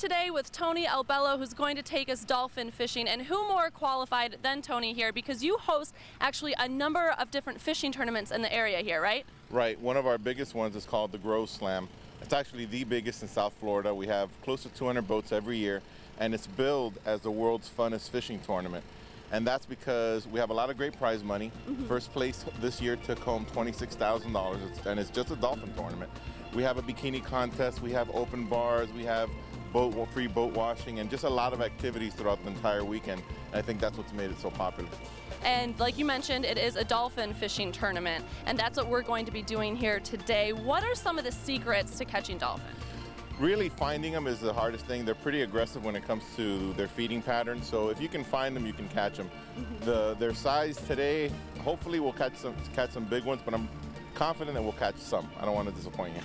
today with Tony Albello, who's going to take us dolphin fishing, and who more qualified than Tony here, because you host actually a number of different fishing tournaments in the area here, right? Right. One of our biggest ones is called the Grove Slam. It's actually the biggest in South Florida. We have close to 200 boats every year, and it's billed as the world's funnest fishing tournament. And that's because we have a lot of great prize money. First place this year took home $26,000, and it's just a dolphin tournament. We have a bikini contest, we have open bars, we have free boat washing, and just a lot of activities throughout the entire weekend. And I think that's what's made it so popular. And like you mentioned, it is a dolphin fishing tournament, and that's what we're going to be doing here today. What are some of the secrets to catching dolphin? Really, finding them is the hardest thing. They're pretty aggressive when it comes to their feeding pattern, so if you can find them, you can catch them. Their size today, hopefully we'll catch some big ones, but I'm confident that we'll catch some. I don't want to disappoint you.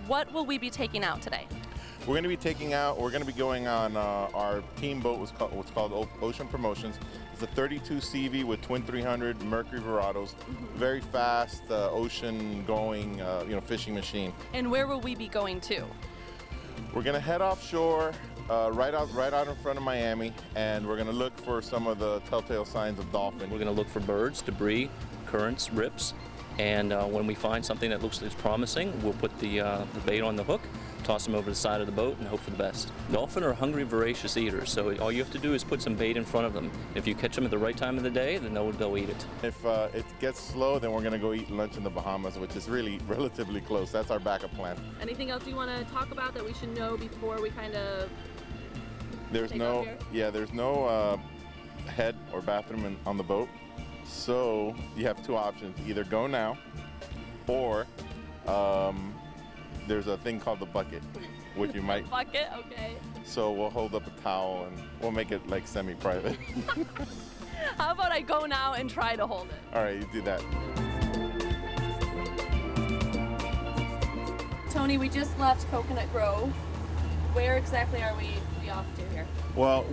What will we be taking out today? We're going to be going on our team boat, what's called Ocean Promotions. It's a 32 CV with twin 300 Mercury Verados. Very fast, ocean-going, fishing machine. And where will we be going to? We're going to head offshore, right out in front of Miami, and we're going to look for some of the telltale signs of dolphin. We're going to look for birds, debris, currents, rips, and when we find something that looks promising, we'll put the bait on the hook, toss them over the side of the boat, and hope for the best. Dolphin are hungry, voracious eaters, so all you have to do is put some bait in front of them. If you catch them at the right time of the day, then they'll eat it. If it gets slow, then we're going to go eat lunch in the Bahamas, which is really relatively close. That's our backup plan. Anything else you want to talk about that we should know before we kind of There's no head or bathroom on the boat, so you have two options. Either go now, or there's a thing called the bucket, which you might... Bucket, okay. So we'll hold up a towel and we'll make it like semi-private. How about I go now and try to hold it? All right, you do that. Tony, we just left Coconut Grove. Where exactly are we off to here? Well,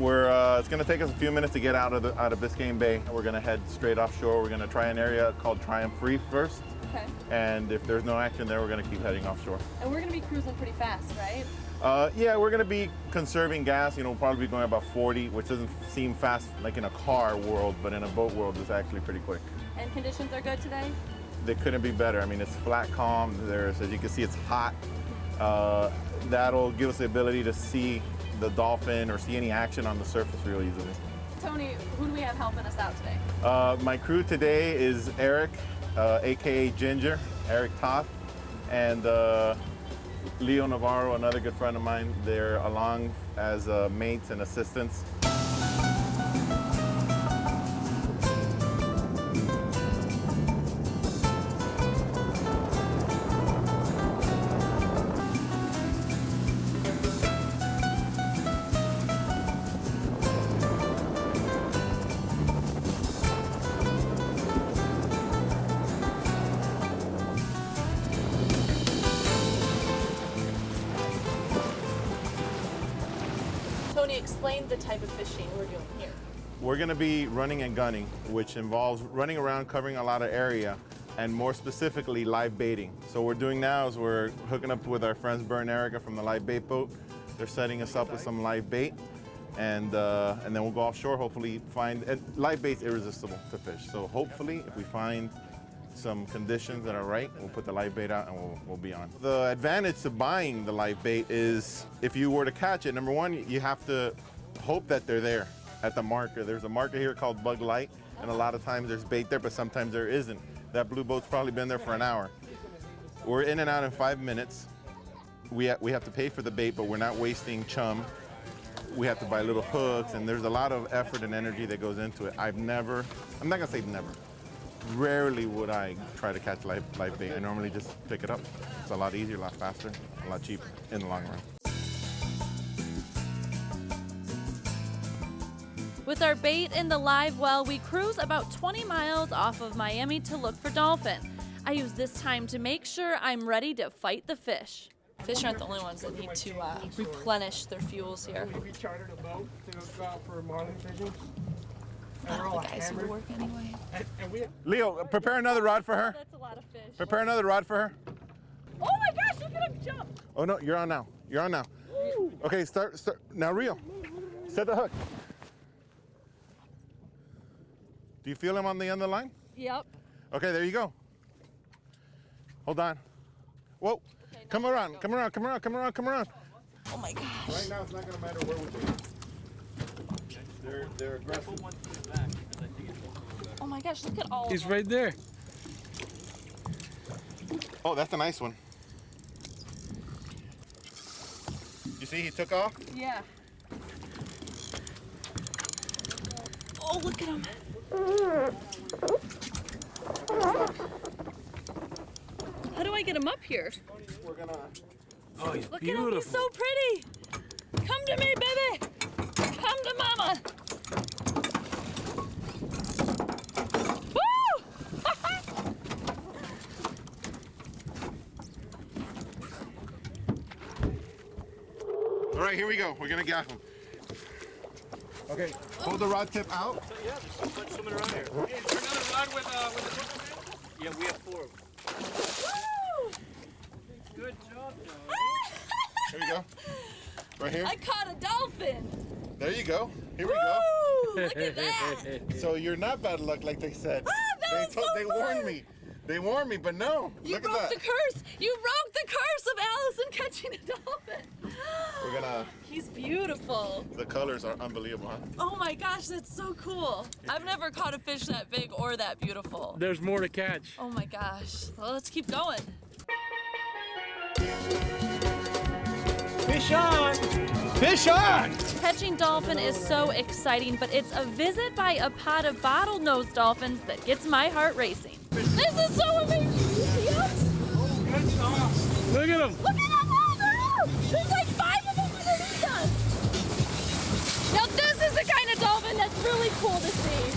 it's going to take us a few minutes to get out of Biscayne Bay. We're going to head straight offshore. We're going to try an area called Triumph Reef first. Okay. And if there's no action there, we're going to keep heading offshore. And we're going to be cruising pretty fast, right? Yeah, we're going to be conserving gas. We'll probably be going about 40, which doesn't seem fast like in a car world, but in a boat world, it's actually pretty quick. And conditions are good today? They couldn't be better. I mean, it's flat calm. As you can see, it's hot. That'll give us the ability to see the dolphin or see any action on the surface real easily. Tony, who do we have helping us out today? My crew today is Eric, aka Ginger, Eric Toth, and Leo Navarro, another good friend of mine. They're along as mates and assistants. Tony, explain the type of fishing we're doing here. We're going to be running and gunning, which involves running around, covering a lot of area, and more specifically, live baiting. So what we're doing now is we're hooking up with our friends Bert and Erica from the live bait boat. They're setting us up with some live bait, and then we'll go offshore, hopefully find, and live bait's irresistible to fish. So hopefully, if we find some conditions that are right, we'll put the live bait out and we'll be on. The advantage to buying the live bait is if you were to catch it, number one, you have to hope that they're there at the marker. There's a marker here called Bug Light, and a lot of times there's bait there, but sometimes there isn't. That blue boat's probably been there for an hour. We're in and out in 5 minutes. We have to pay for the bait, but we're not wasting chum. We have to buy little hooks, and there's a lot of effort and energy that goes into it. I'm not gonna say never. Rarely would I try to catch live bait. I normally just pick it up. It's a lot easier, a lot faster, a lot cheaper in the long run. With our bait in the live well, we cruise about 20 miles off of Miami to look for dolphin. I use this time to make sure I'm ready to fight the fish. Fish aren't the only ones that need to replenish their fuels here. We chartered a boat to go out for marlin fishing. All the guys who work anyway. Leo, prepare another rod for her. That's a lot of fish. Prepare another rod for her. Oh my gosh, look at him jump. Oh no, you're on now. You're on now. Okay, start. Now reel. Set the hook. Do you feel him on the end of the line? Yep. Okay, there you go. Hold on. Whoa. Okay, come around. Oh my gosh. Right now, it's not going to matter where we go. They're aggressive. Oh my gosh, look at all He's of them. right there. Oh, that's a nice one. You see, he took off? Yeah. Oh, look at him. How do I get him up here? We're gonna. Oh, he's Look at him, he's so pretty. Come to me, baby. Come to mama. Woo! All right, here we go. We're gonna gaff him. Okay, hold the rod tip out. Yeah, there's so much swimming around here. Hey, is there another rod with the hook? Yeah, we have 4 of them. Woo! Good job, Joe. Here we go. Right here. I caught a dolphin. There you go. Here we Woo! go. Look at that. So you're not bad luck like they said. that was so they fun. warned me. They warned me, but no. You Look at broke that. the curse. You broke the curse of Allison catching a dolphin. We're gonna. He's beautiful. The colors are unbelievable, huh? Oh my gosh, that's so cool. I've never caught a fish that big or that beautiful. There's more to catch. Oh my gosh. Well, let's keep going. Fish on! Fish on! Catching dolphin is so exciting, but it's a visit by a pod of bottlenose dolphins that gets my heart racing. This is so amazing. You see us? Good job. Look at him. Look at them all. They're out. There's like 5 of them underneath us. Now this is the kind of dolphin that's really cool to see.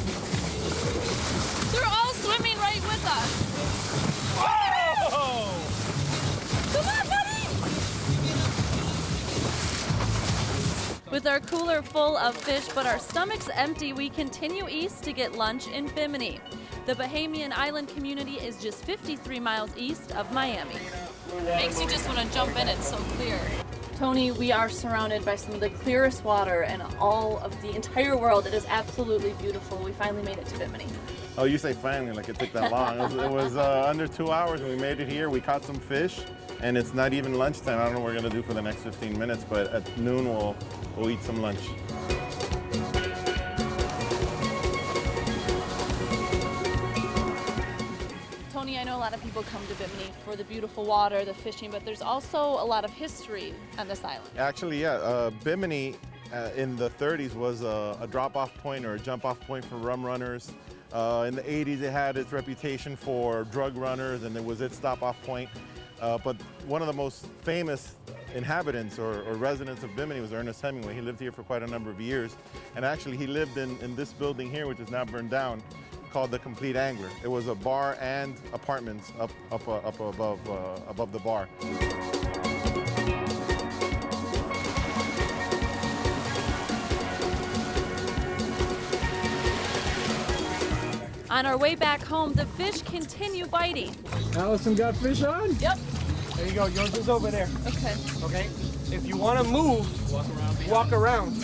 They're all swimming right with us. Oh! Come on, buddy. With our cooler full of fish but our stomachs empty, we continue east to get lunch in Bimini. The Bahamian island community is just 53 miles east of Miami. Makes you just want to jump in, it's so clear. Tony, we are surrounded by some of the clearest water in all of the entire world. It is absolutely beautiful. We finally made it to Bimini. Oh, you say finally, like it took that long. It was under 2 hours and we made it here. We caught some fish and it's not even lunchtime. I don't know what we're gonna do for the next 15 minutes, but at noon we'll eat some lunch. Tony, I know a lot of people come to Bimini for the beautiful water, the fishing, but there's also a lot of history on this island. Actually, yeah, Bimini in the 30s was a drop-off point or a jump-off point for rum runners. In the 80s, it had its reputation for drug runners, and it was its stop-off point. But one of the most famous inhabitants or residents of Bimini was Ernest Hemingway. He lived here for quite a number of years. And actually, he lived in this building here, which is now burned down, called the Complete Angler. It was a bar and apartments up above the bar. On our way back home, the fish continue biting. Allison got fish on? Yep. There you go. Yours is over there. Okay. Okay? If you want to move, walk around.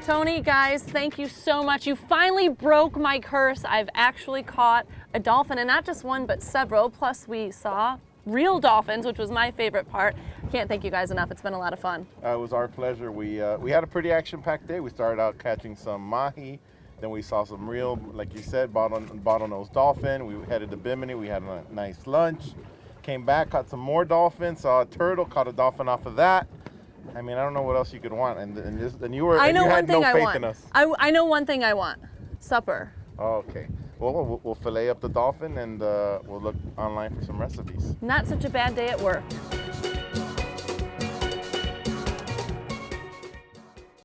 Tony, guys, thank you so much. You finally broke my curse. I've actually caught a dolphin, and not just one, but several. Plus, we saw real dolphins, which was my favorite part. Can't thank you guys enough. It's been a lot of fun. It was our pleasure. We had a pretty action-packed day. We started out catching some mahi, then we saw some real, like you said, bottlenose dolphin. We headed to Bimini. We had a nice lunch. Came back, caught some more dolphins. Saw a turtle, caught a dolphin off of that. I mean, I don't know what else you could want. And you had no faith in us. I know one thing I want. Supper. Oh, okay. Well, we'll fillet up the dolphin and we'll look online for some recipes. Not such a bad day at work.